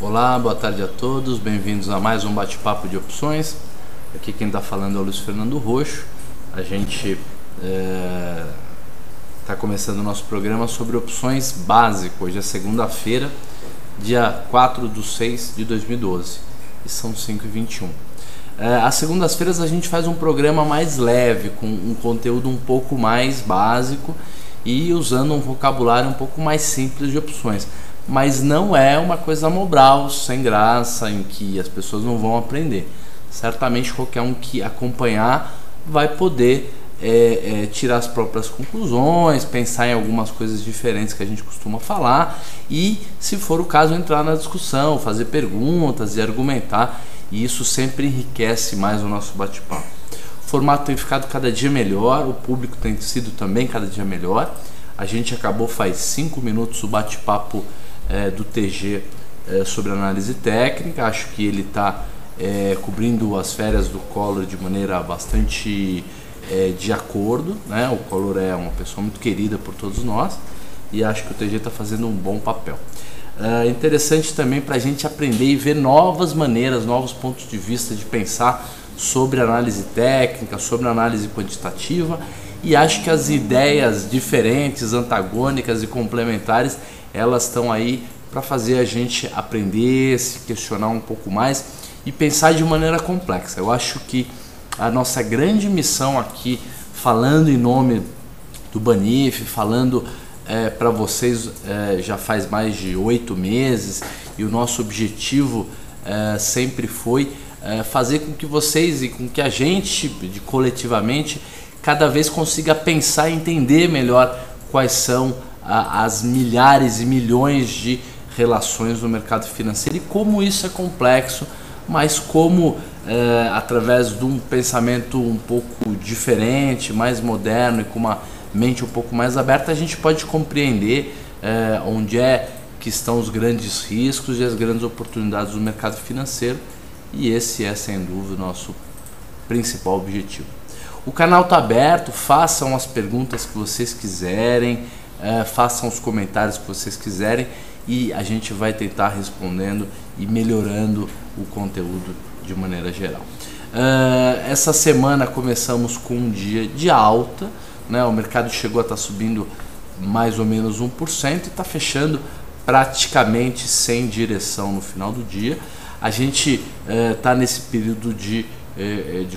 Olá, boa tarde a todos, bem-vindos a mais um bate-papo de opções. Aqui quem está falando é o Luiz Fernando Roxo. A gente está começando o nosso programa sobre opções básicas. Hoje é segunda-feira, dia 4/6/2012 e são 5h21. Às segundas-feiras a gente faz um programa mais leve, com um conteúdo um pouco mais básico e usando um vocabulário um pouco mais simples de opções. Mas não é uma coisa mobral, sem graça, em que as pessoas não vão aprender. Certamente qualquer um que acompanhar vai poder tirar as próprias conclusões, pensar em algumas coisas diferentes que a gente costuma falar e, se for o caso, entrar na discussão, fazer perguntas e argumentar. E isso sempre enriquece mais o nosso bate-papo. O formato tem ficado cada dia melhor, o público tem sido também cada dia melhor. A gente acabou faz 5 minutos o bate-papo do TG sobre análise técnica. Acho que ele está cobrindo as férias do Collor de maneira bastante de acordo, né? O Collor é uma pessoa muito querida por todos nós e acho que o TG está fazendo um bom papel. Interessante também para a gente aprender e ver novas maneiras, novos pontos de vista de pensar sobre análise técnica, sobre análise quantitativa, e acho que as ideias diferentes, antagônicas e complementares, elas estão aí para fazer a gente aprender, se questionar um pouco mais e pensar de maneira complexa. Eu acho que a nossa grande missão aqui, falando em nome do Banif, falando para vocês já faz mais de 8 meses, e o nosso objetivo sempre foi fazer com que vocês e com que a gente, coletivamente, cada vez consiga pensar e entender melhor quais são as milhares e milhões de relações no mercado financeiro e como isso é complexo, mas como através de um pensamento um pouco diferente, mais moderno e com uma mente um pouco mais aberta, a gente pode compreender onde que estão os grandes riscos e as grandes oportunidades do mercado financeiro, e esse é sem dúvida o nosso principal objetivo. O canal está aberto, façam as perguntas que vocês quiserem, façam os comentários que vocês quiserem e a gente vai tentar respondendo e melhorando o conteúdo de maneira geral. Essa semana começamos com um dia de alta, né? O mercado chegou a estar subindo mais ou menos 1% e está fechando praticamente sem direção no final do dia. A gente está nesse período de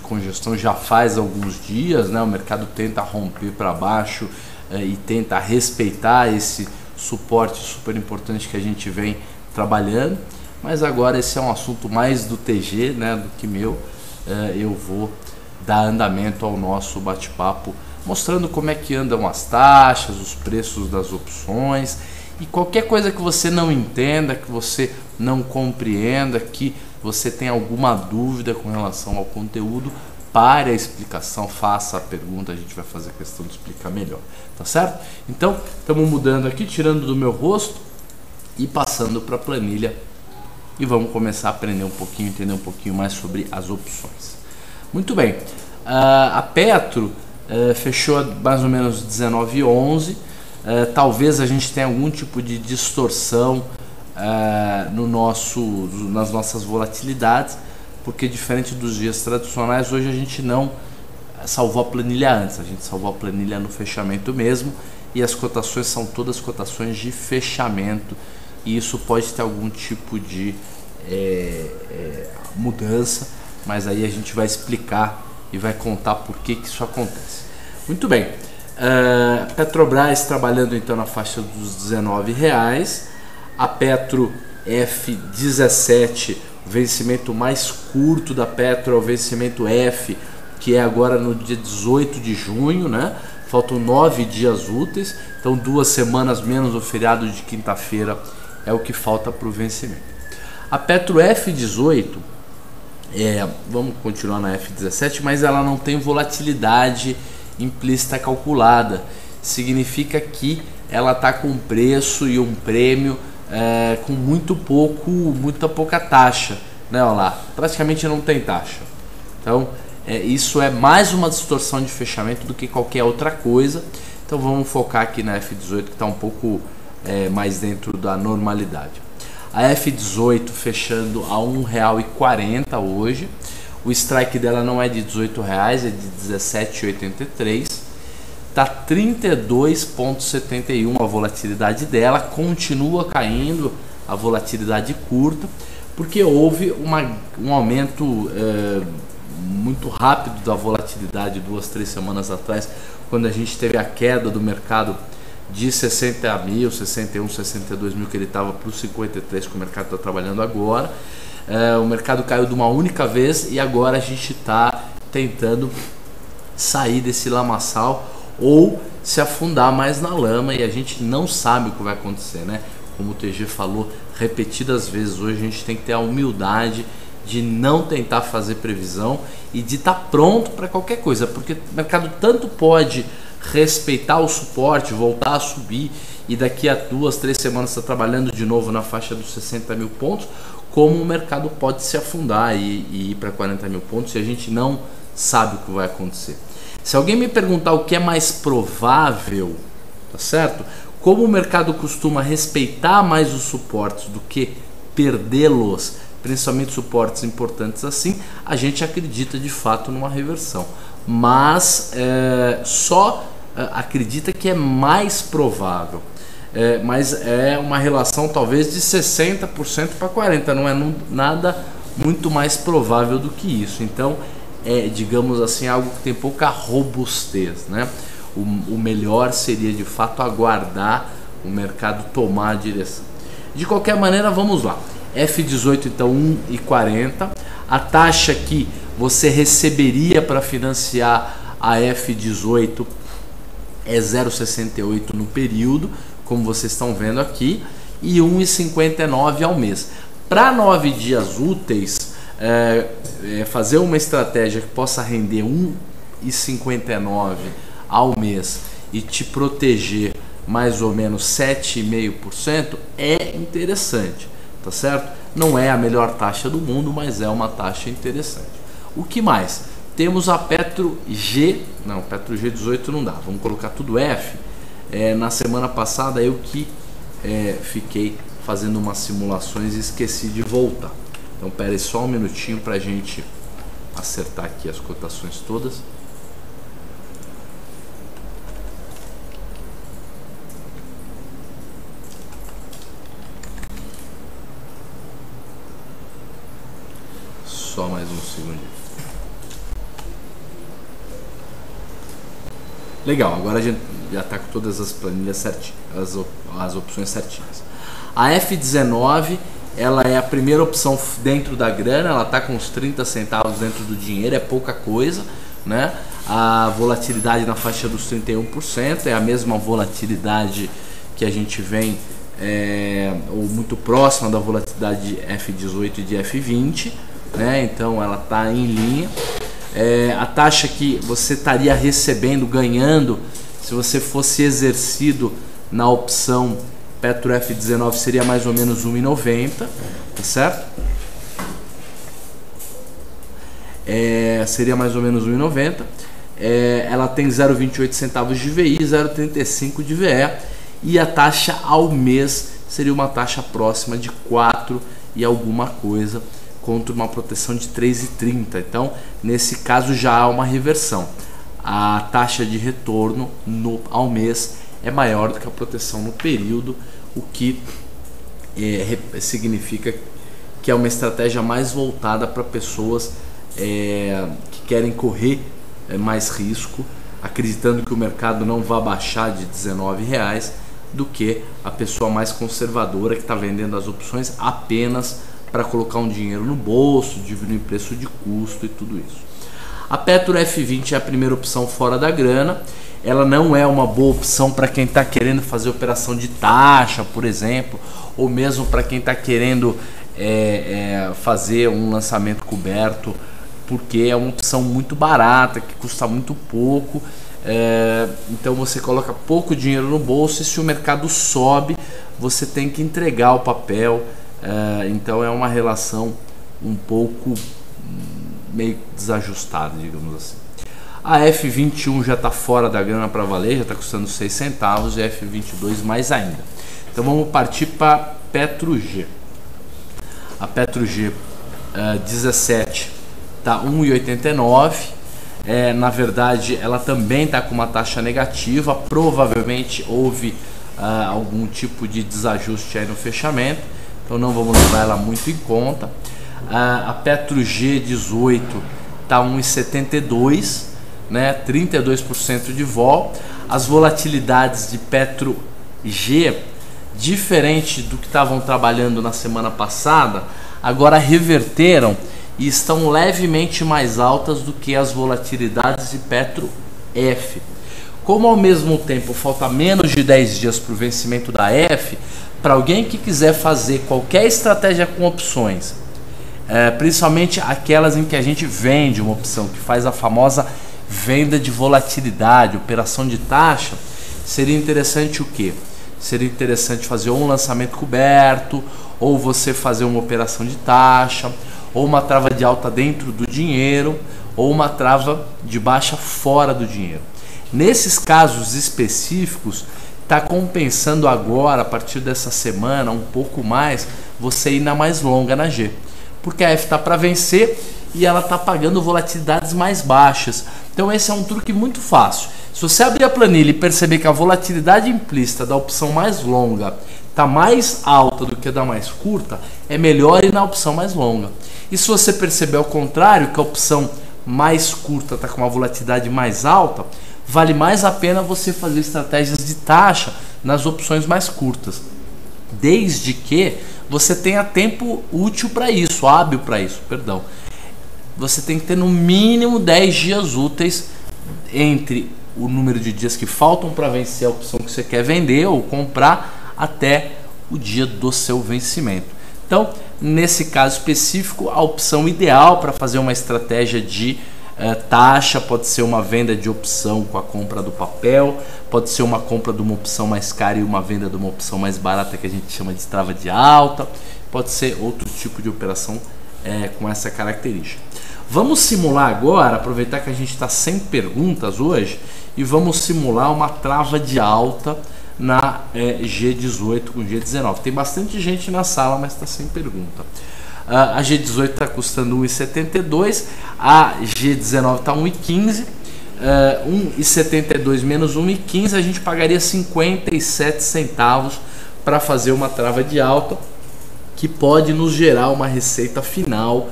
congestão já faz alguns dias, né? O mercado tenta romper para baixo e tenta respeitar esse suporte super importante que a gente vem trabalhando, mas agora esse é um assunto mais do TG, né, do que meu. Eu vou dar andamento ao nosso bate-papo, mostrando como é que andam as taxas, os preços das opções e qualquer coisa que você não entenda, que você não compreenda, que você tem alguma dúvida com relação ao conteúdo, pare a explicação, faça a pergunta, a gente vai fazer questão de explicar melhor, tá certo? Então, estamos mudando aqui, tirando do meu rosto e passando para a planilha e vamos começar a aprender um pouquinho, entender um pouquinho mais sobre as opções. Muito bem, a Petro fechou mais ou menos 19,11, talvez a gente tenha algum tipo de distorção nas nossas volatilidades, porque diferente dos dias tradicionais, hoje a gente não salvou a planilha antes, a gente salvou a planilha no fechamento mesmo, e as cotações são todas cotações de fechamento, e isso pode ter algum tipo de mudança, mas aí a gente vai explicar e vai contar por que isso acontece. Muito bem, Petrobras trabalhando então na faixa dos R$19, a Petro F17, o vencimento mais curto da Petro é o vencimento F, que é agora no dia 18 de junho, né? Faltam 9 dias úteis, então 2 semanas menos o feriado de quinta-feira é o que falta para o vencimento. A Petro F18, vamos continuar na F17, mas ela não tem volatilidade implícita calculada. Significa que ela está com um preço e um prêmio com muita pouca taxa, né? Olha lá, praticamente não tem taxa. Então isso é mais uma distorção de fechamento do que qualquer outra coisa. Então vamos focar aqui na F18, que está um pouco mais dentro da normalidade. A F18 fechando a R$ 1,40 hoje. O strike dela não é de R$18, é de R$ 17,83. Tá 32,71 a volatilidade dela, continua caindo a volatilidade curta, porque houve um aumento muito rápido da volatilidade 2, 3 semanas atrás, quando a gente teve a queda do mercado de 60 mil, 61, 62 mil que ele estava para os 53 que o mercado está trabalhando agora. O mercado caiu de uma única vez e agora a gente está tentando sair desse lamaçal ou se afundar mais na lama, e a gente não sabe o que vai acontecer, né? Como o TG falou repetidas vezes, hoje a gente tem que ter a humildade de não tentar fazer previsão e de estar pronto para qualquer coisa, porque o mercado tanto pode respeitar o suporte, voltar a subir e daqui a 2, 3 semanas está trabalhando de novo na faixa dos 60 mil pontos, como o mercado pode se afundar e ir para 40 mil pontos e a gente não sabe o que vai acontecer. Se alguém me perguntar o que é mais provável, tá certo? Como o mercado costuma respeitar mais os suportes do que perdê-los, principalmente suportes importantes assim, a gente acredita de fato numa reversão. Mas só acredita que é mais provável. Mas é uma relação talvez de 60% para 40%, não é nada muito mais provável do que isso. Então digamos assim, algo que tem pouca robustez, né? O melhor seria de fato aguardar o mercado tomar a direção. De qualquer maneira, vamos lá. F18 então 1,40. A taxa que você receberia para financiar a F18 é 0,68 no período, como vocês estão vendo aqui, e 1,59 ao mês. Para 9 dias úteis, fazer uma estratégia que possa render 1,59 ao mês e te proteger mais ou menos 7,5% é interessante, tá certo? Não é a melhor taxa do mundo, mas é uma taxa interessante. O que mais? Temos a Petro G, não, Petro G18 não dá, vamos colocar tudo F. Na semana passada eu que fiquei fazendo umas simulações e esqueci de voltar. Então pera aí só um minutinho para a gente acertar aqui as cotações todas. Só mais um segundinho. Legal, agora a gente já está com todas as planilhas certinhas, as opções certinhas. A F19, ela é a primeira opção dentro da grana, ela está com uns 30 centavos dentro do dinheiro, é pouca coisa, né? A volatilidade na faixa dos 31%, é a mesma volatilidade que a gente vem, ou muito próxima da volatilidade de F18 e de F20, né? Então ela está em linha. A taxa que você estaria recebendo, ganhando, se você fosse exercido na opção Petro F19 seria mais ou menos 1,90, tá certo? Seria mais ou menos 1,90. Ela tem 0,28 centavos de VI, 0,35 de VE, e a taxa ao mês seria uma taxa próxima de 4 e alguma coisa, contra uma proteção de 3,30. Então, nesse caso já há uma reversão. A taxa de retorno ao mês é maior do que a proteção no período, o que significa que é uma estratégia mais voltada para pessoas que querem correr mais risco, acreditando que o mercado não vai baixar de R$19, do que a pessoa mais conservadora que está vendendo as opções apenas para colocar um dinheiro no bolso, diminuir preço de custo e tudo isso. A Petro F20 é a primeira opção fora da grana. Ela não é uma boa opção para quem está querendo fazer operação de taxa, por exemplo, ou mesmo para quem está querendo fazer um lançamento coberto, porque é uma opção muito barata, que custa muito pouco. Então você coloca pouco dinheiro no bolso e se o mercado sobe, você tem que entregar o papel. Então é uma relação um pouco meio desajustada, digamos assim. A F21 já está fora da grana para valer, já está custando 6 centavos, e a F22 mais ainda. Então vamos partir para Petro G. a PetroG 17 está 1,89. Na verdade, ela também está com uma taxa negativa. Provavelmente houve algum tipo de desajuste aí no fechamento, então não vamos levar ela muito em conta. A PetroG 18 está 1,72, né? 32% de vol. As volatilidades de PetroG, diferente do que estavam trabalhando na semana passada, agora reverteram e estão levemente mais altas do que as volatilidades de PetroF. Como ao mesmo tempo falta menos de 10 dias para o vencimento da F, para alguém que quiser fazer qualquer estratégia com opções, principalmente aquelas em que a gente vende uma opção, que faz a famosa venda de volatilidade, operação de taxa, seria interessante o quê? Seria interessante fazer um lançamento coberto, ou você fazer uma operação de taxa, ou uma trava de alta dentro do dinheiro, ou uma trava de baixa fora do dinheiro. Nesses casos específicos, está compensando agora, a partir dessa semana, um pouco mais, você ir na mais longa na G. Porque a F está para vencer e ela está pagando volatilidades mais baixas. Então esse é um truque muito fácil. Se você abrir a planilha e perceber que a volatilidade implícita da opção mais longa está mais alta do que a da mais curta, é melhor ir na opção mais longa. E se você perceber ao contrário, que a opção mais curta está com uma volatilidade mais alta, vale mais a pena você fazer estratégias de taxa nas opções mais curtas, desde que você tenha tempo útil para isso, hábil para isso, perdão. Você tem que ter no mínimo 10 dias úteis entre o número de dias que faltam para vencer a opção que você quer vender ou comprar até o dia do seu vencimento. Então, nesse caso específico, a opção ideal para fazer uma estratégia de taxa pode ser uma venda de opção com a compra do papel, pode ser uma compra de uma opção mais cara e uma venda de uma opção mais barata, que a gente chama de trava de alta, pode ser outro tipo de operação com essa característica. Vamos simular agora, aproveitar que a gente está sem perguntas hoje, e vamos simular uma trava de alta na G18 com G19. Tem bastante gente na sala, mas está sem pergunta. A G18 está custando 1,72, a G19 está 1,15, 1,72 menos 1,15, a gente pagaria 57 centavos para fazer uma trava de alta, que pode nos gerar uma receita final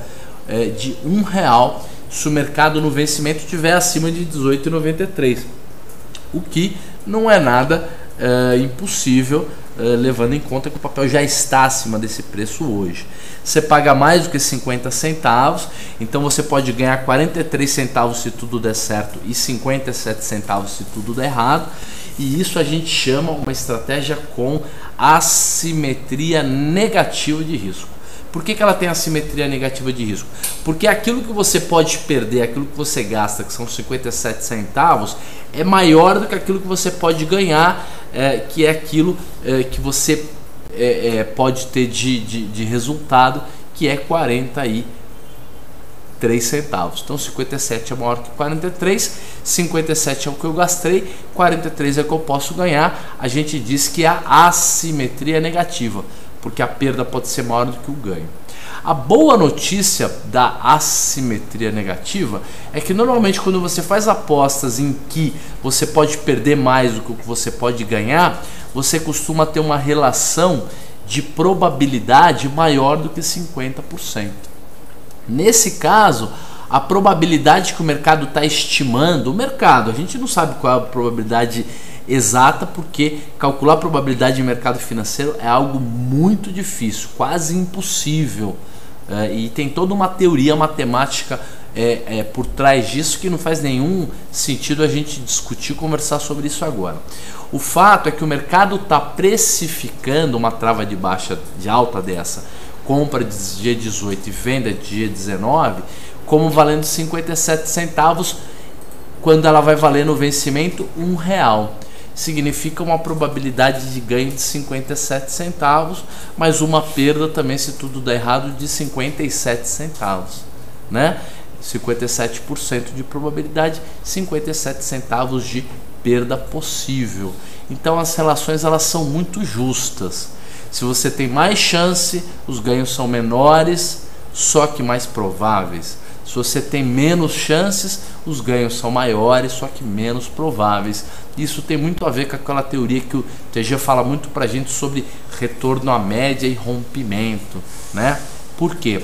de R$1 se o mercado no vencimento estiver acima de 18,93, o que não é nada impossível, levando em conta que o papel já está acima desse preço hoje. Você paga mais do que 50 centavos, então você pode ganhar 43 centavos se tudo der certo e 57 centavos se tudo der errado, e isso a gente chama uma estratégia com assimetria negativa de risco. Por que ela tem assimetria negativa de risco? Porque aquilo que você pode perder, aquilo que você gasta, que são 57 centavos, é maior do que aquilo que você pode ganhar, que é aquilo que você pode ter de resultado, que é 43 centavos. Então 57 é maior que 43, 57 é o que eu gastei, 43 é o que eu posso ganhar. A gente diz que a assimetria é negativa, porque a perda pode ser maior do que o ganho. A boa notícia da assimetria negativa é que normalmente quando você faz apostas em que você pode perder mais do que o que você pode ganhar, você costuma ter uma relação de probabilidade maior do que 50%. Nesse caso, a probabilidade que o mercado está estimando, a gente não sabe qual é a probabilidade exata, porque calcular a probabilidade de mercado financeiro é algo muito difícil, quase impossível, e tem toda uma teoria matemática por trás disso que não faz nenhum sentido a gente discutir, conversar sobre isso agora. O fato é que o mercado está precificando uma trava de baixa de alta dessa, compra de G18 e venda de G19, como valendo 57 centavos, quando ela vai valer no vencimento R$1. Significa uma probabilidade de ganho de 57 centavos, mas uma perda também, se tudo der errado, de 57 centavos, né? 57% de probabilidade, 57 centavos de perda possível. Então as relações elas são muito justas. Se você tem mais chance, os ganhos são menores, só que mais prováveis. Se você tem menos chances, os ganhos são maiores, só que menos prováveis. Isso tem muito a ver com aquela teoria que o TG fala muito pra gente sobre retorno à média e rompimento, né? Por quê?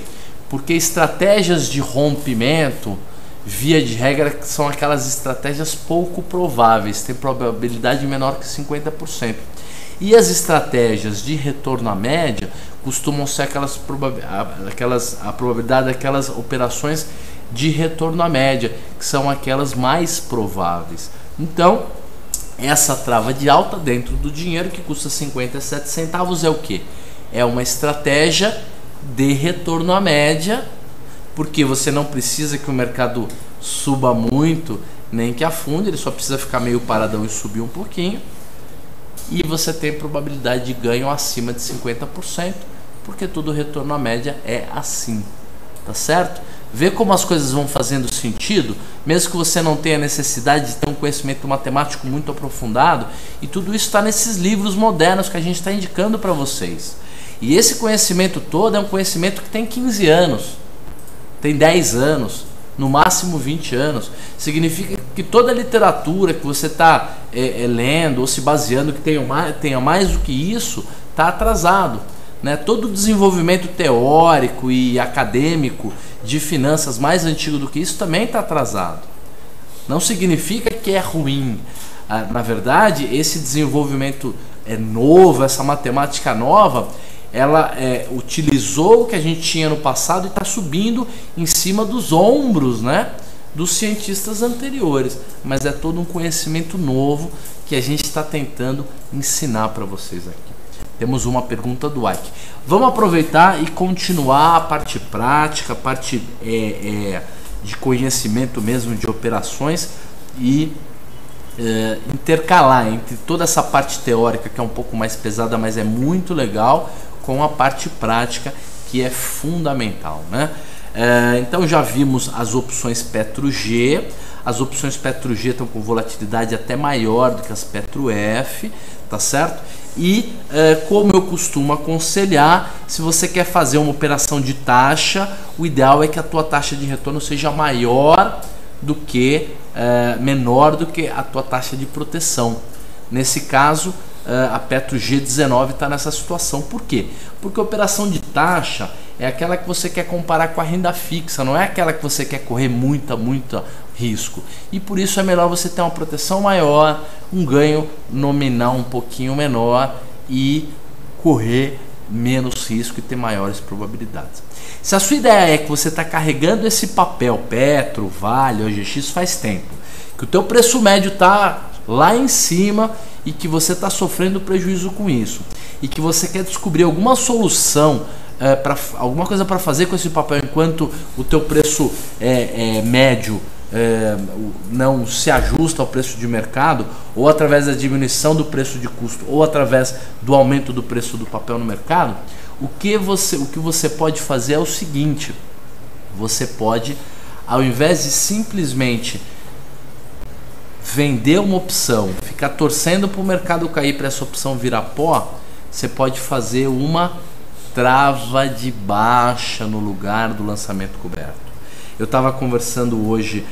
Porque estratégias de rompimento, via de regra, são aquelas estratégias pouco prováveis, tem probabilidade menor que 50%. E as estratégias de retorno à média costumam ser a probabilidade daquelas operações de retorno à média, que são aquelas mais prováveis. Então, essa trava de alta dentro do dinheiro, que custa 57 centavos, é o que? É uma estratégia de retorno à média, porque você não precisa que o mercado suba muito, nem que afunde, ele só precisa ficar meio paradão e subir um pouquinho. E você tem probabilidade de ganho acima de 50%, porque todo retorno à média é assim, tá certo? Vê como as coisas vão fazendo sentido, mesmo que você não tenha necessidade de ter um conhecimento matemático muito aprofundado, e tudo isso está nesses livros modernos que a gente está indicando para vocês. E esse conhecimento todo é um conhecimento que tem 15 anos, tem 10 anos, no máximo 20 anos. Significa que toda a literatura que você está lendo ou se baseando que tenha mais do que isso, está atrasado, né? Todo o desenvolvimento teórico e acadêmico de finanças mais antigo do que isso também está atrasado. Não significa que é ruim. Na verdade, esse desenvolvimento novo, essa matemática nova, ela utilizou o que a gente tinha no passado e está subindo em cima dos ombros, né, dos cientistas anteriores. Mas é todo um conhecimento novo que a gente está tentando ensinar para vocês aqui. Temos uma pergunta do Ike. Vamos aproveitar e continuar a parte prática, a parte de conhecimento mesmo de operações e intercalar entre toda essa parte teórica, que é um pouco mais pesada, mas é muito legal, com a parte prática, que é fundamental, né? Então já vimos as opções Petro G. As opções Petro G estão com volatilidade até maior do que as Petro F, tá certo? E como eu costumo aconselhar, se você quer fazer uma operação de taxa, o ideal é que a tua taxa de retorno seja maior do que menor do que a tua taxa de proteção. Nesse caso, a Petro G19 está nessa situação. Por quê? Porque a operação de taxa é aquela que você quer comparar com a renda fixa, não é aquela que você quer correr muito risco. E por isso é melhor você ter uma proteção maior, um ganho nominal um pouquinho menor e correr menos risco e ter maiores probabilidades. Se a sua ideia é que você está carregando esse papel Petro, Vale, OGX faz tempo, que o teu preço médio está lá em cima e que você está sofrendo prejuízo com isso, e que você quer descobrir alguma solução, alguma coisa para fazer com esse papel enquanto o teu preço médio não se ajusta ao preço de mercado, ou através da diminuição do preço de custo, ou através do aumento do preço do papel no mercado, o que você pode fazer é o seguinte: você pode, ao invés de simplesmente vender uma opção, ficar torcendo para o mercado cair para essa opção virar pó, você pode fazer uma trava de baixa no lugar do lançamento coberto. Eu estava conversando hoje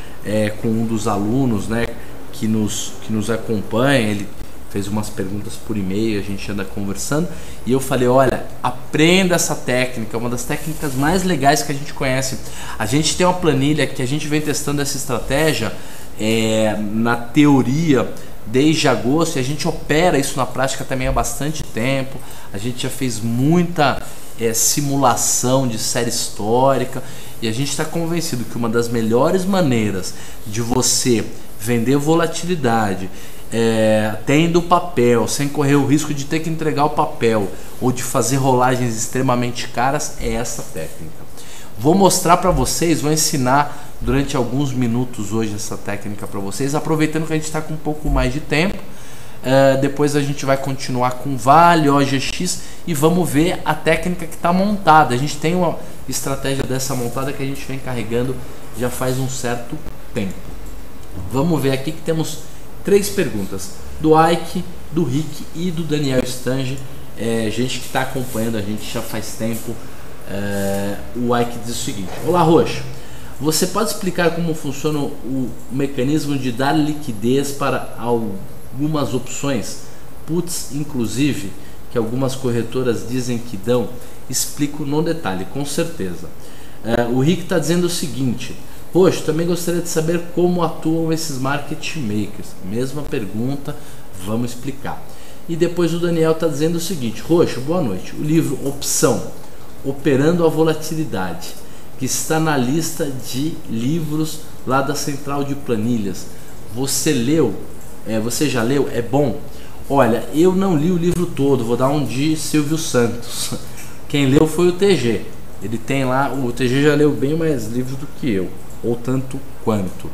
com um dos alunos, né, que nos acompanha. Ele fez umas perguntas por e-mail, a gente anda conversando, e eu falei: olha, aprenda essa técnica, é uma das técnicas mais legais que a gente conhece. A gente tem uma planilha que a gente vem testando essa estratégia na teoria desde agosto, e a gente opera isso na prática também há bastante tempo. A gente já fez muita simulação de série histórica, e a gente está convencido que uma das melhores maneiras de você vender volatilidade tendo papel, sem correr o risco de ter que entregar o papel ou de fazer rolagens extremamente caras, é essa técnica. Vou mostrar para vocês, vou ensinar durante alguns minutos hoje essa técnica para vocês, aproveitando que a gente está com um pouco mais de tempo. Depois a gente vai continuar com Vale, OGX, e vamos ver a técnica que está montada. A gente tem uma estratégia dessa montada que a gente vem carregando já faz um certo tempo. Vamos ver aqui que temos 3 perguntas, do Ike, do Rick e do Daniel Stange, gente que está acompanhando a gente já faz tempo. O Ike diz o seguinte: olá Rocha, você pode explicar como funciona o mecanismo de dar liquidez para algumas opções, puts inclusive, que algumas corretoras dizem que dão? Explico no detalhe, com certeza. O Rick está dizendo o seguinte: Rocha, também gostaria de saber como atuam esses market makers. Mesma pergunta, vamos explicar. E depois o Daniel está dizendo o seguinte: Rocha, boa noite. O livro Opção, Operando a Volatilidade, que está na lista de livros lá da Central de Planilhas. Você leu? Você já leu? É bom? Olha, eu não li o livro todo, vou dar um de Silvio Santos. Quem leu foi o TG. Ele tem lá, o TG já leu bem mais livros do que eu, ou tanto quanto.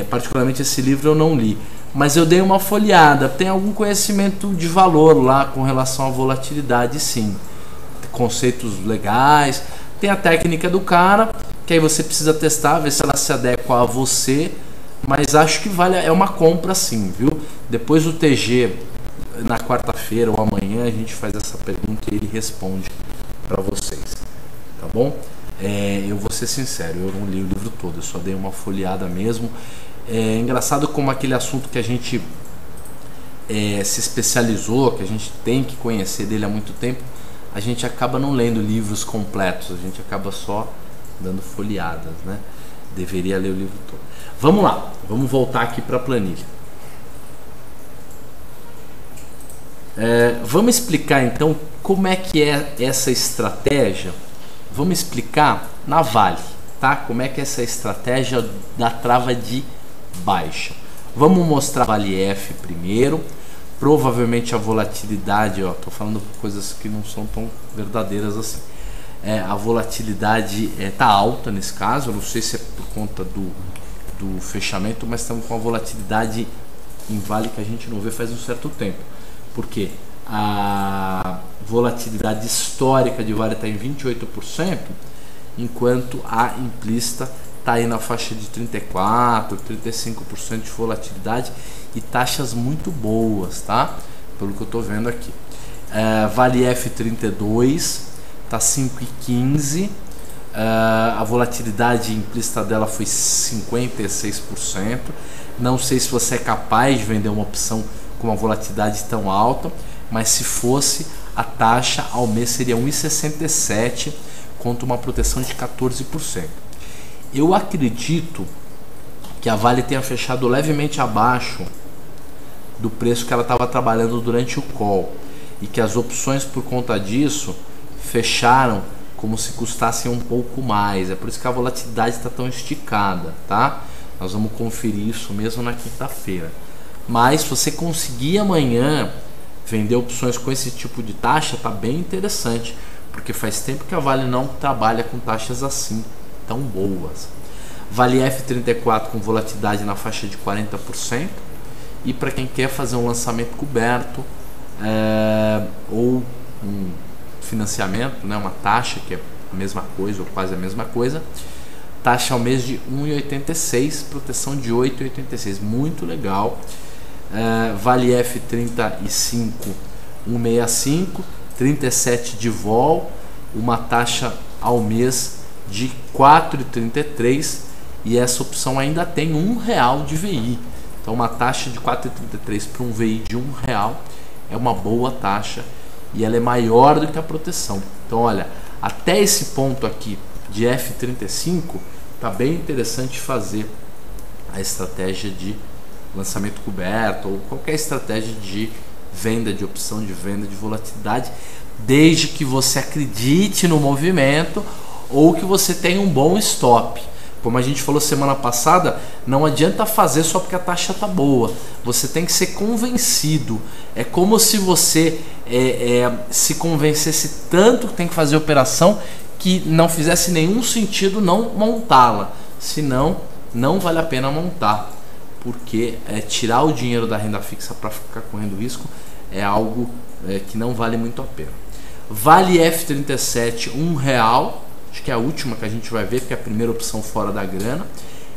Particularmente esse livro eu não li, mas eu dei uma folheada. Tem algum conhecimento de valor lá com relação à volatilidade, sim. Conceitos legais. Tem a técnica do cara, que aí você precisa testar, ver se ela se adequa a você. Mas acho que vale, é uma compra sim, viu? Depois o TG, na quarta-feira ou amanhã, a gente faz essa pergunta e ele responde para vocês, tá bom? Eu vou ser sincero, eu não li o livro todo, eu só dei uma folheada mesmo. É engraçado como aquele assunto que a gente se especializou, que a gente tem que conhecer dele há muito tempo, a gente acaba não lendo livros completos, a gente acaba só dando folheadas, né? Deveria ler o livro todo. Vamos lá, vamos voltar aqui para a planilha. Vamos explicar então como é que é essa estratégia. Vamos explicar na Vale, tá? Como é que é essa estratégia da trava de baixa. Vamos mostrar a Vale F primeiro. Provavelmente a volatilidade, tô falando coisas que não são tão verdadeiras assim. A volatilidade tá alta nesse caso, eu não sei se é por conta do fechamento, mas estamos com a volatilidade em Vale que a gente não vê faz um certo tempo. Porque a volatilidade histórica de Vale está em 28%, enquanto a implícita está aí na faixa de 34%, 35% de volatilidade e taxas muito boas, tá? Pelo que eu estou vendo aqui. Vale F32 está 5,15%, a volatilidade implícita dela foi 56%. Não sei se você é capaz de vender uma opção com uma volatilidade tão alta, mas se fosse, a taxa ao mês seria 1,67 contra uma proteção de 14%. Eu acredito que a Vale tenha fechado levemente abaixo do preço que ela estava trabalhando durante o call e que as opções por conta disso fecharam como se custassem um pouco mais. É por isso que a volatilidade está tão esticada, tá? Nós vamos conferir isso mesmo na quinta-feira. Mas se você conseguir amanhã vender opções com esse tipo de taxa, tá bem interessante, porque faz tempo que a Vale não trabalha com taxas assim tão boas. Vale F34 com volatilidade na faixa de 40%, e para quem quer fazer um lançamento coberto ou um financiamento, né, uma taxa que é a mesma coisa ou quase a mesma coisa, taxa ao mês de 1,86, proteção de 8,86, muito legal. Vale F35 165, 37 de vol, uma taxa ao mês de 4,33, e essa opção ainda tem R$1 de VI. Então uma taxa de 4,33 para um VI de R$1 é uma boa taxa e ela é maior do que a proteção. Então olha, até esse ponto aqui de F35 tá bem interessante fazer a estratégia de lançamento coberto ou qualquer estratégia de venda de opção, de venda de volatilidade, desde que você acredite no movimento ou que você tenha um bom stop. Como a gente falou semana passada, não adianta fazer só porque a taxa tá boa. Você tem que ser convencido. É como se você se convencesse tanto que tem que fazer operação que não fizesse nenhum sentido não montá-la. Senão, não vale a pena montar. Porque tirar o dinheiro da renda fixa para ficar correndo risco é algo que não vale muito a pena. Vale F37 R$1, acho que é a última que a gente vai ver, porque é a primeira opção fora da grana.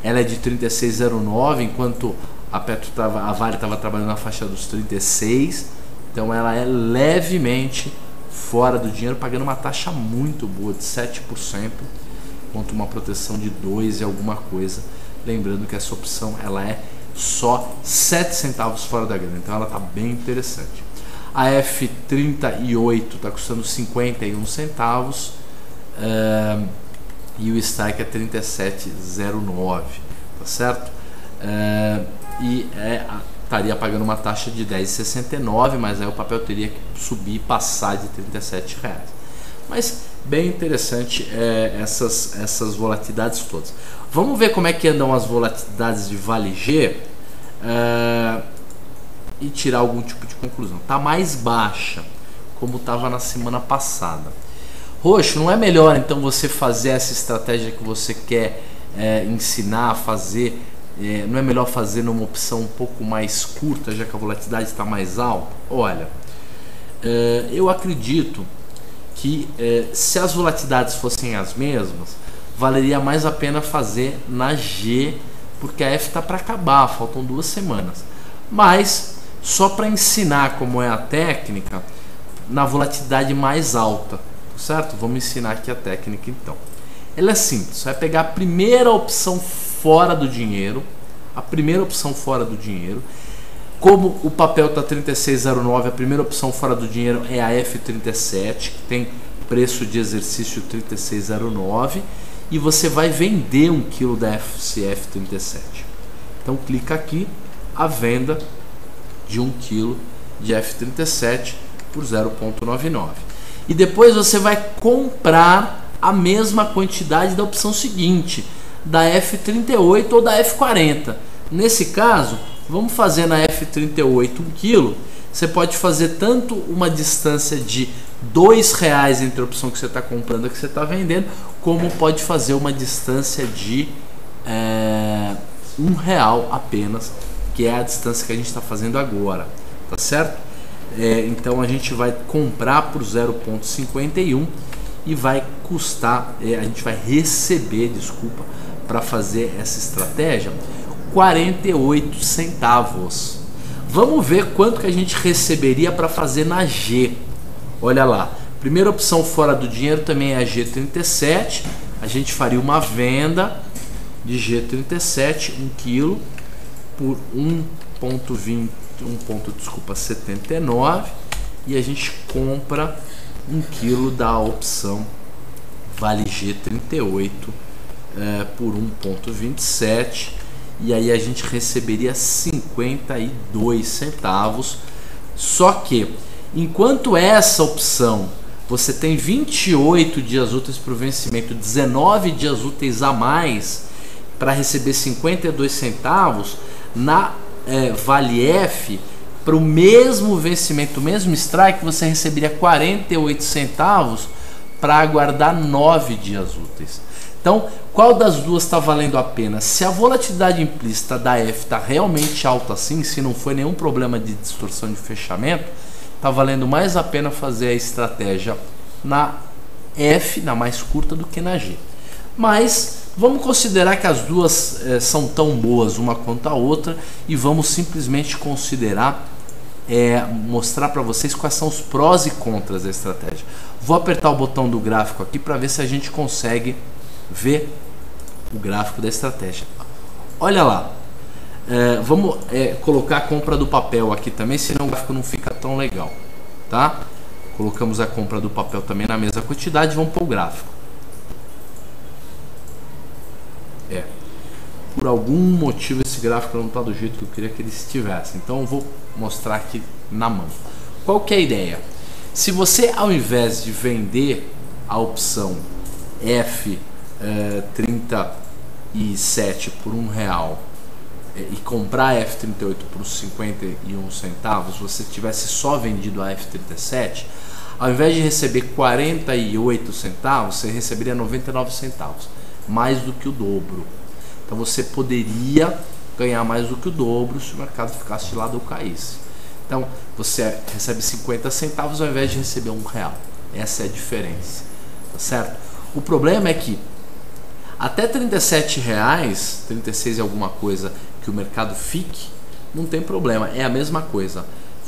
Ela é de 36,09, enquanto a Vale estava trabalhando na faixa dos 36. Então ela é levemente fora do dinheiro, pagando uma taxa muito boa de 7%, contra uma proteção de 2 e alguma coisa. Lembrando que essa opção ela é só 7 centavos fora da grana, então ela está bem interessante. A F38 está custando 51 centavos e o strike é 37,09, tá certo? E estaria pagando uma taxa de 10,69, mas aí o papel teria que subir e passar de R$37. Mas bem interessante essas volatilidades todas. Vamos ver como é que andam as volatilidades de Vale G e tirar algum tipo de conclusão. Está mais baixa, como estava na semana passada. Roxo, não é melhor então você fazer essa estratégia que você quer ensinar a fazer? Não é melhor fazer numa opção um pouco mais curta, já que a volatilidade está mais alta? Olha, eu acredito que se as volatilidades fossem as mesmas, valeria mais a pena fazer na G, porque a F está para acabar, faltam 2 semanas. Mas só para ensinar como é a técnica na volatilidade mais alta, certo? Vamos ensinar aqui a técnica então. Ela é simples, você vai pegar a primeira opção fora do dinheiro, como o papel está 36,09, a primeira opção fora do dinheiro é a F37, que tem preço de exercício 36,09, e você vai vender 1 kg da FCF37. Então clica aqui, a venda de 1 kg de F37 por 0,99. E depois você vai comprar a mesma quantidade da opção seguinte, da F38 ou da F40. Nesse caso, vamos fazer na F38 1 kg. Você pode fazer tanto uma distância de R$2 entre a opção que você está comprando e a que você está vendendo, como pode fazer uma distância de R$1 apenas, que é a distância que a gente está fazendo agora, tá certo? Então a gente vai comprar por 0,51 e vai custar, a gente vai receber, desculpa, para fazer essa estratégia, 48 centavos. Vamos ver quanto que a gente receberia para fazer na G. Olha lá, primeira opção fora do dinheiro também é a G37. A gente faria uma venda de G37 1 kg por 1,79 e a gente compra 1 kg da opção Vale G38 por 1,27, e aí a gente receberia 52 centavos. Só que enquanto essa opção você tem 28 dias úteis para o vencimento, 19 dias úteis a mais para receber 52 centavos, na Vale F, para o mesmo vencimento, o mesmo strike, você receberia 48 centavos para aguardar 9 dias úteis. Então, qual das duas está valendo a pena? Se a volatilidade implícita da F está realmente alta assim, se não foi nenhum problema de distorção de fechamento, está valendo mais a pena fazer a estratégia na F, na mais curta, do que na G. Mas vamos considerar que as duas são tão boas uma quanto a outra e vamos simplesmente considerar, mostrar para vocês quais são os prós e contras da estratégia. Vou apertar o botão do gráfico aqui para ver se a gente consegue ver o gráfico da estratégia. Olha lá, vamos colocar a compra do papel aqui também, senão o gráfico não fica tão legal, tá? Colocamos a compra do papel também na mesma quantidade, vamos para o gráfico. Por algum motivo esse gráfico não está do jeito que eu queria que ele estivesse, então eu vou mostrar aqui na mão. Qual que é a ideia? Se você, ao invés de vender a opção F37 por R$1 e comprar a F38 por 51 centavos, você tivesse só vendido a F37, ao invés de receber 48 centavos, você receberia 99 centavos, mais do que o dobro. Então você poderia ganhar mais do que o dobro se o mercado ficasse de lado ou caísse. Então você recebe 50 centavos ao invés de receber R$1. Essa é a diferença, tá certo? O problema é que até R$37, 36 e alguma coisa que o mercado fique, não tem problema, é a mesma coisa.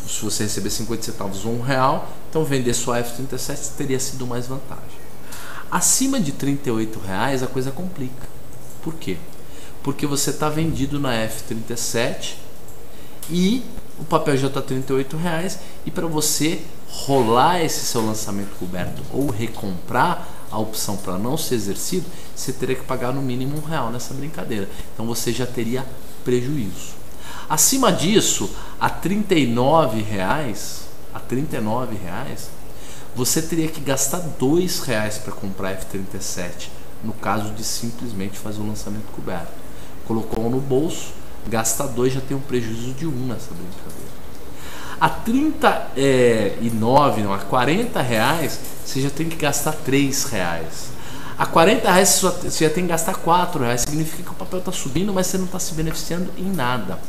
se você receber 50 centavos ou R$1, então vender sua F37 teria sido mais vantagem. Acima de R$38 a coisa complica. Por quê? Porque você está vendido na F37 e o papel já está R$38 e para você rolar esse seu lançamento coberto ou recomprar a opção para não ser exercido, você teria que pagar no mínimo R$1 nessa brincadeira. Então você já teria prejuízo. Acima disso, a R$39, você teria que gastar R$2 para comprar F37, no caso de simplesmente fazer o lançamento coberto. Colocou no bolso, gasta 2, já tem um prejuízo de 1 nessa brincadeira. A R$40, você já tem que gastar R$3. A R$40 você já tem que gastar R$4. Significa que o papel está subindo, mas você não está se beneficiando em nada.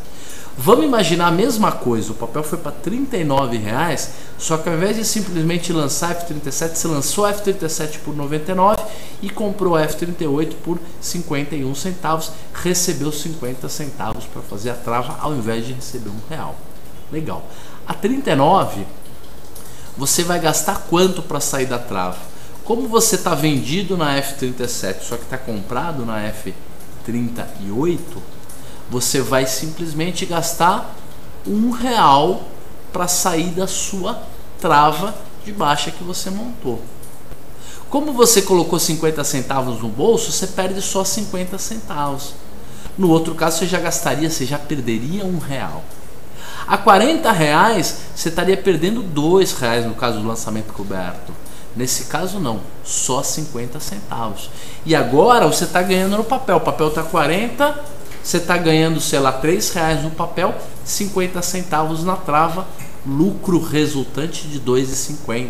Vamos imaginar a mesma coisa, o papel foi para R$39, só que ao invés de simplesmente lançar F37, você lançou a F37 por R$99 e comprou a F38 por 51 centavos, recebeu 50 centavos para fazer a trava ao invés de receber R$1. Legal. A 39, você vai gastar quanto para sair da trava? Como você está vendido na F37, só que está comprado na F38, você vai simplesmente gastar R$1 para sair da sua trava de baixa que você montou. Como você colocou 50 centavos no bolso, você perde só 50 centavos. No outro caso, você já perderia R$1. A R$40, você estaria perdendo R$2 no caso do lançamento coberto. Nesse caso não, só 50 centavos. E agora você está ganhando no papel. O papel está 40, você está ganhando, sei lá, R$3 no papel, 50 centavos na trava, lucro resultante de R$2,50.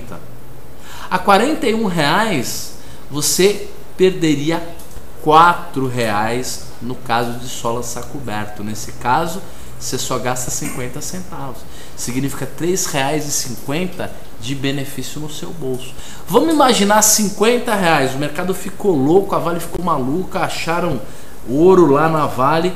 A R$41, você perderia R$4 no caso de só lançar coberto. Nesse caso, você só gasta 50 centavos. Significa R$3,50 de benefício no seu bolso. Vamos imaginar R$50. O mercado ficou louco, a Vale ficou maluca, acharam ouro lá na Vale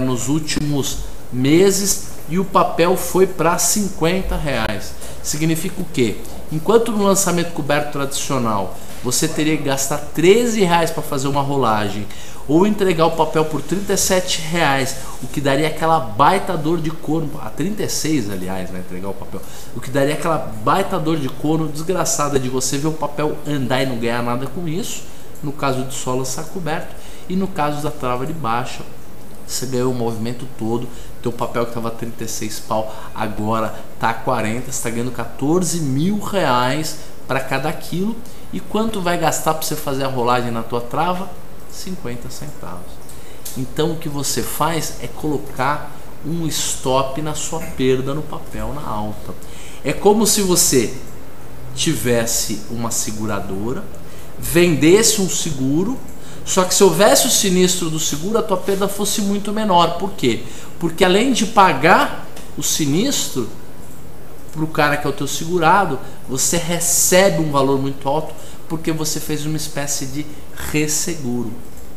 nos últimos meses e o papel foi para R$50. Significa o quê? Enquanto no lançamento coberto tradicional você teria que gastar R$13 para fazer uma rolagem ou entregar o papel por R$37, o que daria aquela baita dor de corno, a R$36 aliás, né, entregar o papel, o que daria aquela baita dor de corno desgraçada de você ver o papel andar e não ganhar nada com isso, no caso de só lançar coberto, e no caso da trava de baixa, você ganhou o movimento todo, teu papel que estava 36 pau, agora está 40, você está ganhando R$14 mil para cada quilo. E quanto vai gastar para você fazer a rolagem na tua trava? 50 centavos. Então o que você faz é colocar um stop na sua perda no papel na alta. É como se você tivesse uma seguradora, vendesse um seguro, só que se houvesse o sinistro do seguro, a tua perda fosse muito menor. Por quê? Porque além de pagar o sinistro para o cara que é o teu segurado, você recebe um valor muito alto porque você fez uma espécie de resseguro,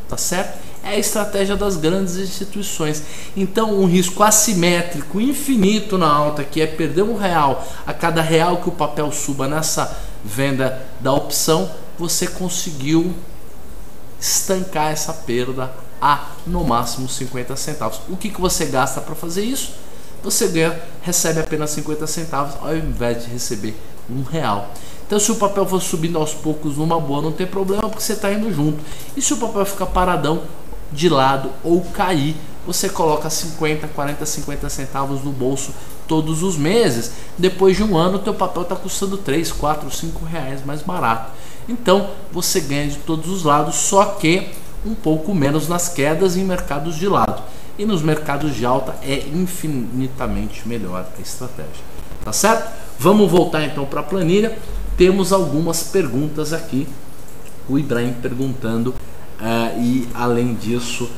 tá certo? É a estratégia das grandes instituições. Então um risco assimétrico infinito na alta, que é perder R$1 a cada real que o papel suba nessa venda da opção, você conseguiu estancar essa perda a no máximo 50 centavos. O que você gasta para fazer isso? Você recebe apenas 50 centavos ao invés de receber R$1. Então se o papel for subindo aos poucos numa boa, não tem problema porque você está indo junto. E se o papel ficar paradão de lado ou cair, você coloca 50, 40, 50 centavos no bolso todos os meses. Depois de um ano, o teu papel está custando 3, 4, 5 reais mais barato. Então você ganha de todos os lados, só que um pouco menos nas quedas em mercados de lado. E nos mercados de alta é infinitamente melhor a estratégia. Tá certo? Vamos voltar então para a planilha. Temos algumas perguntas aqui. O Ibrahim perguntando e além disso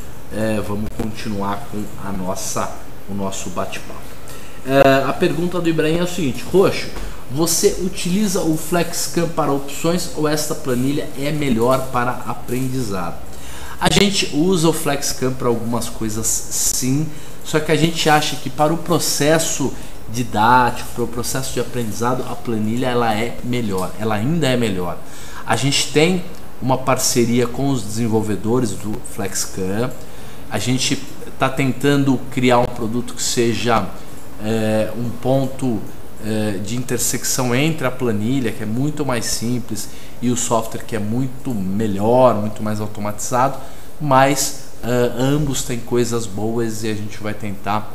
vamos continuar com o nosso bate-papo. A pergunta do Ibrahim é o seguinte: Roxo, você utiliza o FlexCam para opções ou esta planilha é melhor para aprendizado? A gente usa o FlexCam para algumas coisas sim, só que a gente acha que para o processo didático, para o processo de aprendizado, a planilha ela é melhor, ela ainda é melhor. A gente tem uma parceria com os desenvolvedores do FlexCam, a gente está tentando criar um produto que seja um ponto de intersecção entre a planilha, que é muito mais simples, e o software, que é muito melhor, muito mais automatizado, mas ambos têm coisas boas e a gente vai tentar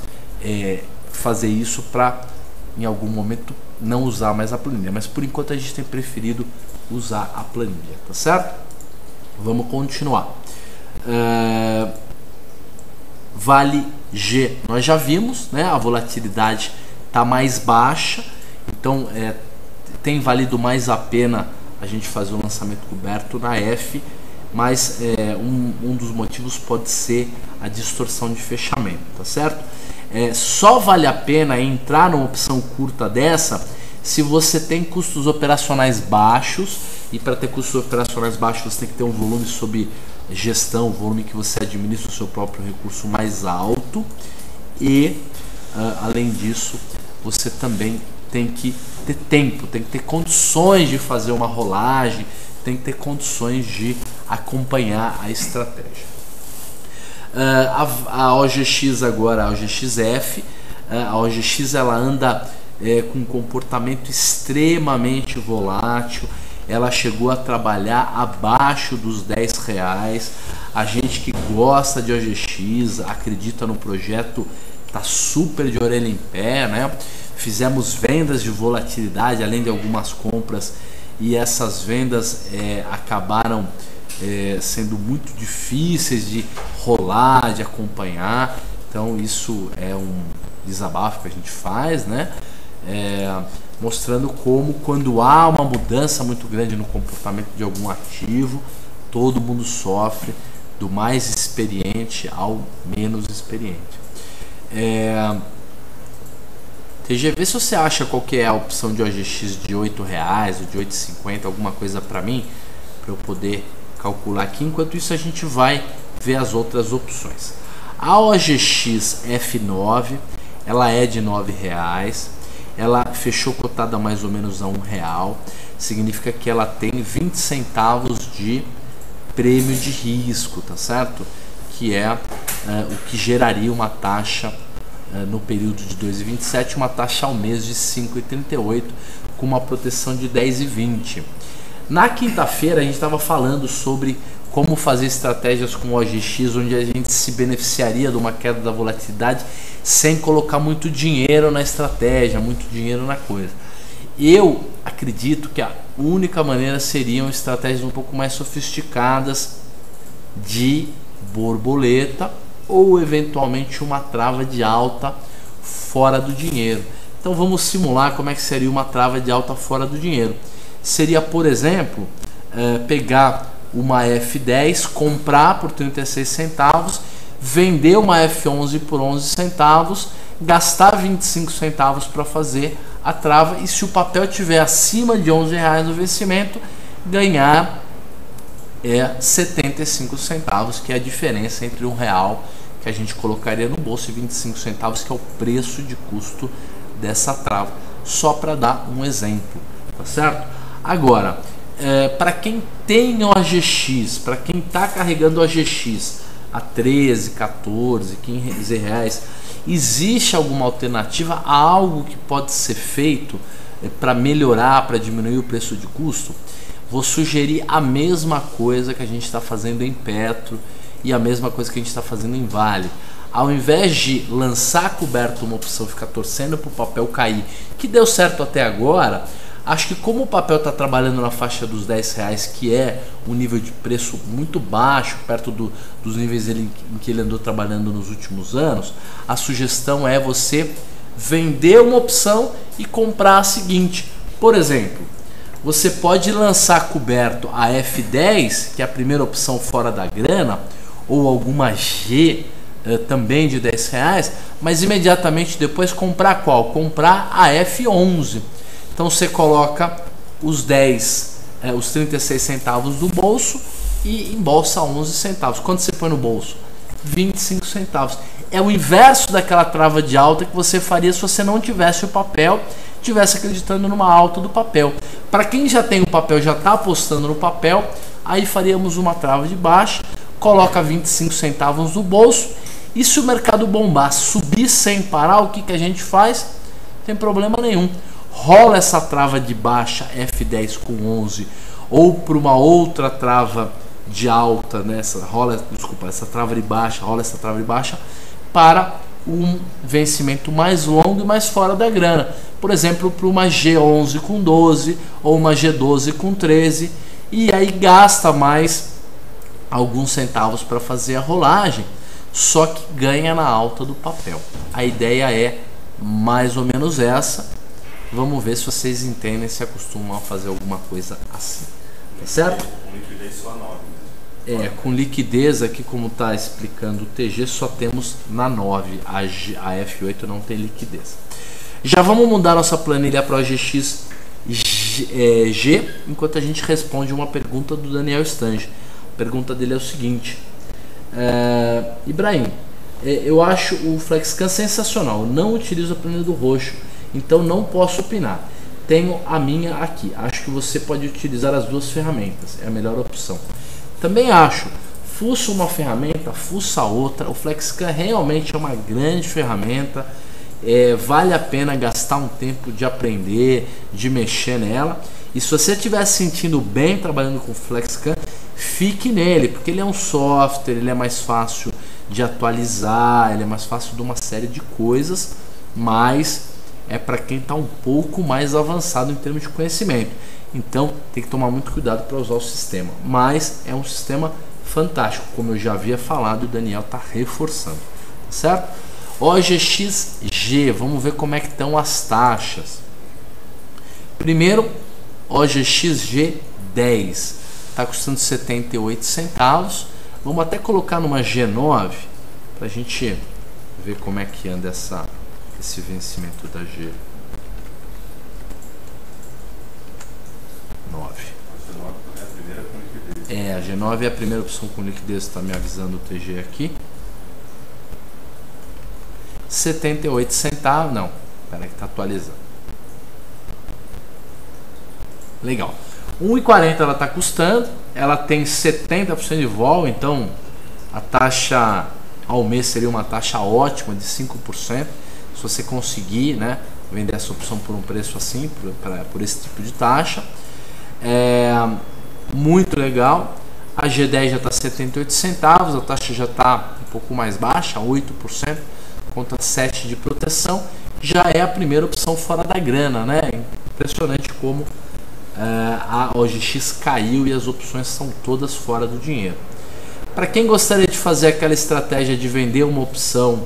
fazer isso para, em algum momento, não usar mais a planilha. Mas por enquanto a gente tem preferido usar a planilha, tá certo? Vamos continuar. Vale G, nós já vimos, né? A volatilidade está mais baixa, então tem valido mais a pena a gente fazer o lançamento coberto na F, mas um dos motivos pode ser a distorção de fechamento, tá certo? Só vale a pena entrar numa opção curta dessa se você tem custos operacionais baixos, e para ter custos operacionais baixos você tem que ter um volume sob gestão, o volume que você administra o seu próprio recurso mais alto, e além disso você também tem que ter tempo, tem que ter condições de fazer uma rolagem, tem que ter condições de acompanhar a estratégia. A OGX agora, a OGXF, a OGX ela anda com um comportamento extremamente volátil, ela chegou a trabalhar abaixo dos R$10. A gente que gosta de OGX, acredita no projeto, tá super de orelha em pé, né? Fizemos vendas de volatilidade, além de algumas compras, e essas vendas acabaram sendo muito difíceis de rolar, de acompanhar. Então isso é um desabafo que a gente faz, né? Mostrando como, quando há uma mudança muito grande no comportamento de algum ativo, todo mundo sofre, do mais experiente ao menos experiente. TG, vê se você acha qual que é a opção de OGX de R$8 ou de R$8,50, alguma coisa para mim, para eu poder calcular aqui. Enquanto isso a gente vai ver as outras opções. A OGX F9, ela é de R$9, ela fechou cotada mais ou menos a R$1, significa que ela tem 20 centavos de prêmio de risco, tá certo? Que é o que geraria uma taxa no período de 2,27, uma taxa ao mês de 5,38, com uma proteção de 10,20. Na quinta-feira a gente estava falando sobre como fazer estratégias com o OGX, onde a gente se beneficiaria de uma queda da volatilidade sem colocar muito dinheiro na estratégia, muito dinheiro na coisa. Eu acredito que a única maneira seriam estratégias um pouco mais sofisticadas de borboleta, ou eventualmente uma trava de alta fora do dinheiro. Então vamos simular como é que seria uma trava de alta fora do dinheiro. Seria, por exemplo, pegar uma F10, comprar por 36 centavos, vender uma F11 por 11 centavos, gastar 25 centavos para fazer a trava, e se o papel estiver acima de R$11 no vencimento, ganhar 75 centavos, que é a diferença entre R$1 que a gente colocaria no bolso e 25 centavos, que é o preço de custo dessa trava, só para dar um exemplo, tá certo? Agora, para quem tem OGX, para quem está carregando OGX a 13, 14, 15 reais, existe alguma alternativa a algo que pode ser feito para melhorar, para diminuir o preço de custo? Vou sugerir a mesma coisa que a gente está fazendo em Petro e a mesma coisa que a gente está fazendo em Vale. Ao invés de lançar coberto uma opção, ficar torcendo para o papel cair, que deu certo até agora, acho que como o papel está trabalhando na faixa dos R$10, que é um nível de preço muito baixo, perto dos níveis em que ele andou trabalhando nos últimos anos, a sugestão é você vender uma opção e comprar a seguinte. Por exemplo, você pode lançar coberto a F10, que é a primeira opção fora da grana, ou alguma G também de R$10, mas imediatamente depois comprar qual? Comprar a F11. Então você coloca os 36 centavos no bolso e embolsa 11 centavos. Quanto você põe no bolso? 25 centavos. é o inverso daquela trava de alta que você faria se você não tivesse o papel, tivesse acreditando numa alta do papel. Para quem já tem o papel, já está apostando no papel, aí faríamos uma trava de baixa, coloca 25 centavos no bolso, e se o mercado bombar, subir sem parar, o que, que a gente faz? Não tem problema nenhum. Rola essa trava de baixa F10 com 11 ou para uma outra trava de alta, né? Essa trava de baixa, rola essa trava de baixa para um vencimento mais longo e mais fora da grana. Por exemplo, para uma G11 com 12 ou uma G12 com 13, e aí gasta mais alguns centavos para fazer a rolagem, só que ganha na alta do papel. A ideia é mais ou menos essa. Vamos ver se vocês entendem, se acostumam a fazer alguma coisa assim, tá certo? Com liquidez só 9. Com liquidez aqui, como está explicando o TG, só temos na 9, a F8 não tem liquidez. Já vamos mudar nossa planilha para o OGX G, enquanto a gente responde uma pergunta do Daniel Stange. A pergunta dele é o seguinte: Ibrahim, eu acho o FlexScan sensacional, eu não utilizo a planilha do roxo, então não posso opinar. Tenho a minha aqui, acho que você pode utilizar as duas ferramentas, é a melhor opção. Também acho, fuça uma ferramenta, fuça outra. O FlexScan realmente é uma grande ferramenta, vale a pena gastar um tempo de aprender, de mexer nela. E se você estiver se sentindo bem trabalhando com o FlexScan, fique nele, porque ele é um software, ele é mais fácil de atualizar, ele é mais fácil de uma série de coisas, mas é para quem está um pouco mais avançado em termos de conhecimento. Então tem que tomar muito cuidado para usar o sistema, mas é um sistema fantástico, como eu já havia falado, o Daniel está reforçando, tá certo? OGX G, vamos ver como é que estão as taxas. Primeiro, OGX G10 está custando 78 centavos. Vamos até colocar numa G9 para a gente ver como é que anda esse vencimento da G9. A G9 é a primeira opção com liquidez, está me avisando o TG aqui. 78 centavos, não, espera que está atualizando. Legal. 1,40 ela está custando, ela tem 70% de vol, então a taxa ao mês seria uma taxa ótima de 5%. Se você conseguir, né, vender essa opção por um preço assim, por esse tipo de taxa, muito legal. A G10 já está 78 centavos, a taxa já está um pouco mais baixa, 8%, conta 7 de proteção. Já é a primeira opção fora da grana, né? Impressionante como a OGX caiu e as opções são todas fora do dinheiro. Para quem gostaria de fazer aquela estratégia de vender uma opção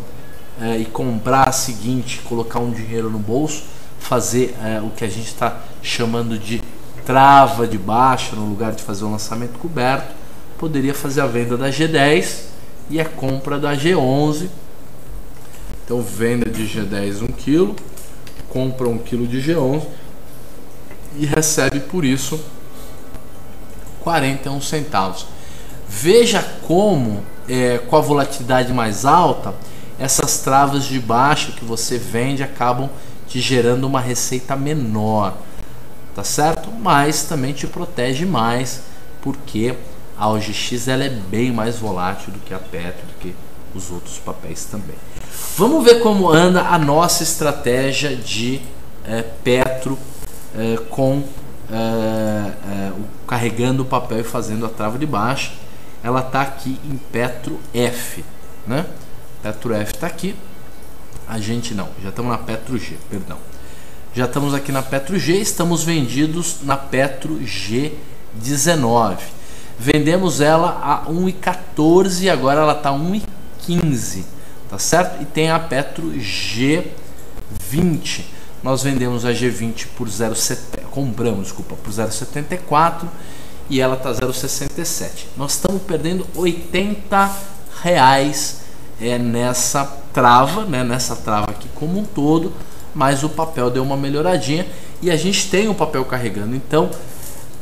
e comprar a seguinte, colocar um dinheiro no bolso, fazer o que a gente está chamando de trava de baixa no lugar de fazer o lançamento coberto, poderia fazer a venda da G10 e a compra da G11. Então venda de G10 1 kg, compra 1 kg de G11 e recebe por isso 41 centavos. Veja como com a volatilidade mais alta, essas travas de baixa que você vende acabam te gerando uma receita menor, tá certo? Mas também te protege mais, porque a OGX ela é bem mais volátil do que a Petro, do que os outros papéis também. Vamos ver como anda a nossa estratégia de Petro carregando o papel e fazendo a trava de baixa. Ela está aqui em Petro F, né? Petro F está aqui. A gente não, já estamos na Petro G, perdão. Já estamos aqui na Petro G, estamos vendidos na Petro G19. Vendemos ela a 1,14 e agora ela está 1,15, tá certo? E tem a Petro G20. Nós vendemos a G20 por 0,70, compramos, desculpa, por 0,74 e ela está 0,67. Nós estamos perdendo R$80 nessa trava, né? Nessa trava aqui como um todo, mas o papel deu uma melhoradinha e a gente tem o papel carregando. Então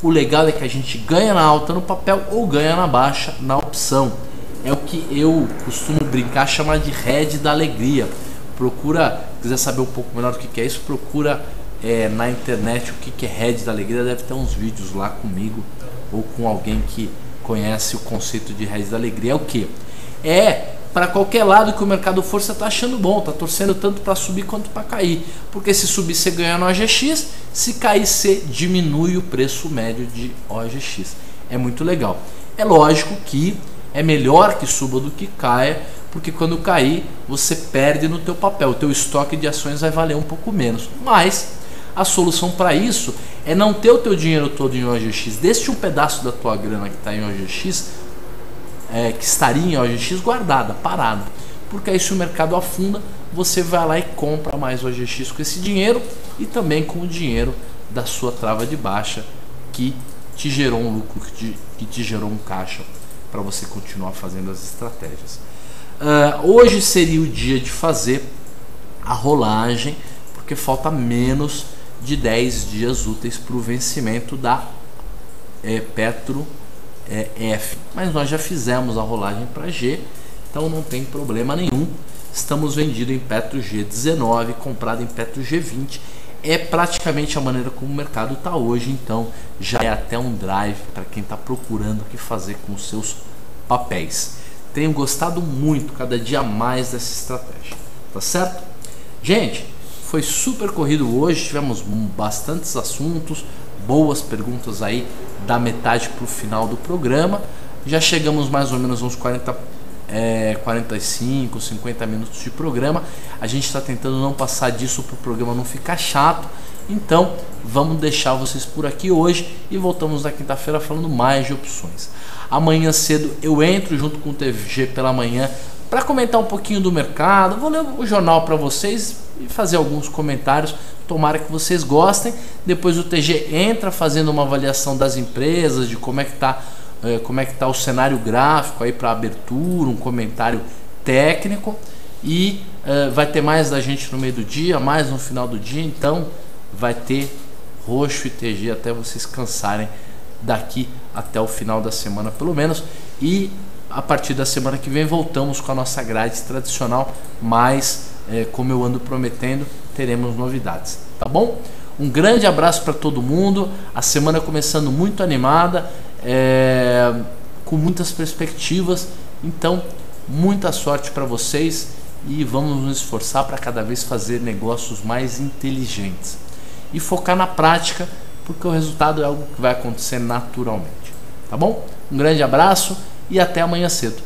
o legal é que a gente ganha na alta no papel ou ganha na baixa na opção. é o que eu costumo brincar, chamar de Red da Alegria. Procura, se quiser saber um pouco melhor do que é isso, procura na internet o que é Red da Alegria. Deve ter uns vídeos lá comigo ou com alguém que conhece o conceito de Red da Alegria. É o que? É para qualquer lado que o mercado for, você está achando bom, está torcendo tanto para subir quanto para cair. Porque se subir você ganha no OGX, se cair você diminui o preço médio de OGX. É muito legal. É lógico que é melhor que suba do que caia, porque quando cair você perde no teu papel, o teu estoque de ações vai valer um pouco menos. Mas a solução para isso é não ter o teu dinheiro todo em OGX. Deixe um pedaço da tua grana que está em OGX, que estaria em OGX, guardada, parada, porque aí se o mercado afunda, você vai lá e compra mais OGX com esse dinheiro e também com o dinheiro da sua trava de baixa que te gerou um lucro, que te gerou um caixa para você continuar fazendo as estratégias. Hoje seria o dia de fazer a rolagem, porque falta menos de 10 dias úteis para o vencimento da Petro F, mas nós já fizemos a rolagem para G, então não tem problema nenhum. Estamos vendidos em Petro G19, comprado em Petro G20. É praticamente a maneira como o mercado está hoje, então já é até um drive para quem está procurando o que fazer com os seus papéis. Tenho gostado muito, cada dia mais, dessa estratégia, tá certo? Gente, foi super corrido hoje, tivemos bastantes assuntos, boas perguntas aí da metade para o final do programa. Já chegamos mais ou menos uns 45, 50 minutos de programa. A gente está tentando não passar disso para o programa não ficar chato. Então vamos deixar vocês por aqui hoje e voltamos na quinta-feira falando mais de opções. Amanhã cedo eu entro junto com o TG pela manhã para comentar um pouquinho do mercado. Vou ler o jornal para vocês e fazer alguns comentários. Tomara que vocês gostem. Depois o TG entra fazendo uma avaliação das empresas, de como é que tá o cenário gráfico aí para abertura, um comentário técnico, e vai ter mais da gente no meio do dia, mais no final do dia. Então vai ter roxo e TG até vocês cansarem, daqui até o final da semana pelo menos, e a partir da semana que vem voltamos com a nossa grade tradicional, mas como eu ando prometendo, teremos novidades, tá bom? Um grande abraço para todo mundo, a semana começando muito animada, com muitas perspectivas, então muita sorte para vocês e vamos nos esforçar para cada vez fazer negócios mais inteligentes e focar na prática, porque o resultado é algo que vai acontecer naturalmente, tá bom? Um grande abraço e até amanhã cedo.